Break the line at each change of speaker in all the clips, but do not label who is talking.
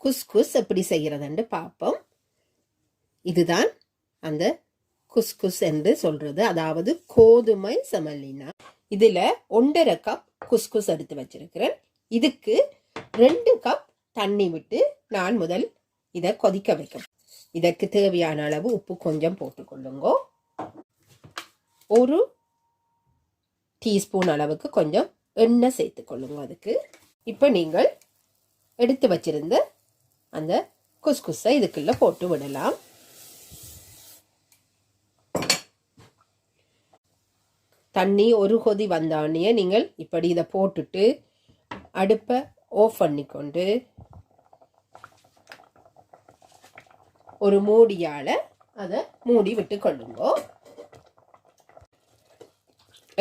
Couscous எப்படி செய்கிறதுன்னு பார்ப்போம். இதுதான் அந்த குஸ்குஸ் என்று சொல்றது, அதாவது கோதுமை செமலினா. இதுல 1.5 கப் குஸ்குஸ் எடுத்து வச்சிருக்கிறேன். இதுக்கு 2 கப் தண்ணி விட்டு நான் முதல் இதை கொதிக்க வைக்க. இதற்கு தேவையான அளவு உப்பு கொஞ்சம் போட்டுக்கொள்ளுங்க. 1 டீஸ்பூன் அளவுக்கு கொஞ்சம் எண்ணெய் சேர்த்துக்கொள்ளுங்க. அதுக்கு இப்போ நீங்கள் எடுத்து வச்சிருந்த அந்த குஸ்குஸை இதுக்குள்ள போட்டு விடலாம். தண்ணி ஒரு கொதி வந்தானே நீங்கள் இப்படி இதை போட்டுட்டு அடுப்பை ஆஃப் பண்ணிக்கொண்டு ஒரு மூடியால் அதை மூடி விட்டு கொள்ளுங்க.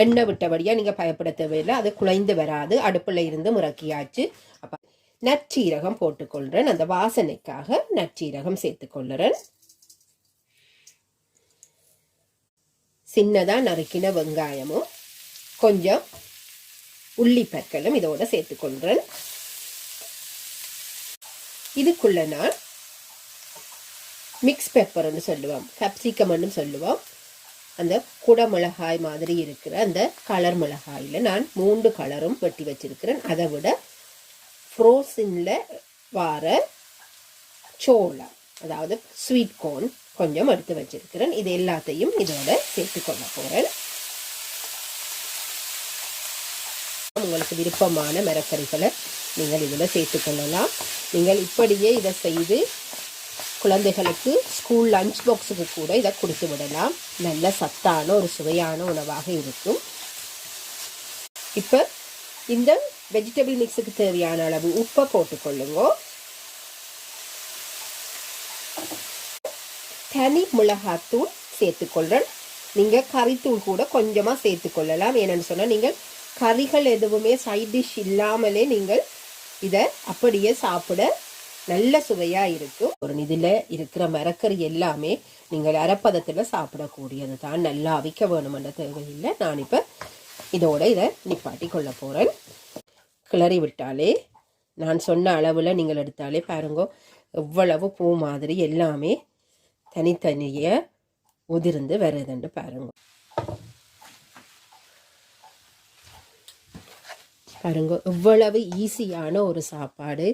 எண்ணெய் விட்டபடியாக நீங்கள் பயப்பட தேவையில்லை, அது குழைந்து வராது. அடுப்பில் இருந்து முறக்கியாச்சு. அப்போ நற்சீரகம் போட்டுக்கொள்கிறேன். அந்த வாசனைக்காக நற்சீரகம் சேர்த்துக்கொள்கிறேன். சின்னதாக நறுக்கின வெங்காயமும் கொஞ்சம் உள்ளிப்பற்களும் இதோட சேர்த்துக்கொள்கிறேன். இதுக்குள்ள நான் மிக்ஸ் பெப்பர்னு சொல்லுவோம், கேப்சிகம்னு சொல்லுவோம். அந்த குடமிளகாய் மாதிரி இருக்கிற அந்த கலர் மிளகாயில் நான் 3 கலரும் வெட்டி வச்சிருக்கிறேன். அதை விட ஃப்ரோசனில் வார சோளம், அதாவது ஸ்வீட் கார்ன் கொஞ்சம் எடுத்து வச்சிருக்கிறேன். இது எல்லாத்தையும் இதோட சேர்த்துக்கொள்ள போகிறேன். உங்களுக்கு விருப்பமான மரக்கறிகளை நீங்கள் இதில் சேர்த்துக்கொள்ளலாம். நீங்கள் இப்படியே இதை செய்து குழந்தைகளுக்கு ஸ்கூல் லஞ்ச் பாக்ஸுக்கு கூட இதை கொடுத்து விடலாம். நல்ல சத்தான ஒரு சுவையான உணவாக இருக்கும். இப்போ இந்த வெஜிடபிள் மிக்ஸுக்கு தேவையான அளவு உப்பை போட்டுக்கொள்ளுங்க. தனி மிளகாத்தூள் சேர்த்துக்கொள்கிறேன். நீங்கள் கறித்தூள் கூட கொஞ்சமாக சேர்த்துக்கொள்ளலாம். ஏன்னு சொன்னால் நீங்கள் கறிகள் எதுவுமே சைட் டிஷ் இல்லாமலே நீங்கள் இதை அப்படியே சாப்பிட நல்ல சுவையாக இருக்கும். ஒரு இதில் இருக்கிற மரக்கறி எல்லாமே நீங்கள் அரைப்பதத்தில் சாப்பிடக்கூடியது தான். நல்லா அவிக்க வேணுமென்ற தேவையில்லை. நான் இப்போ இதோட இதை நிப்பாட்டி கொள்ள போகிறேன். கிளறி விட்டாலே நான் சொன்ன அளவில் நீங்கள் எடுத்தாலே பாருங்க எவ்வளவு பூ மாதிரி எல்லாமே தனித்தனியே உதிர்ந்து வருதுன்னு பாருங்க. பாருங்க எவ்வளவு ஈஸியான ஒரு சாப்பாடு.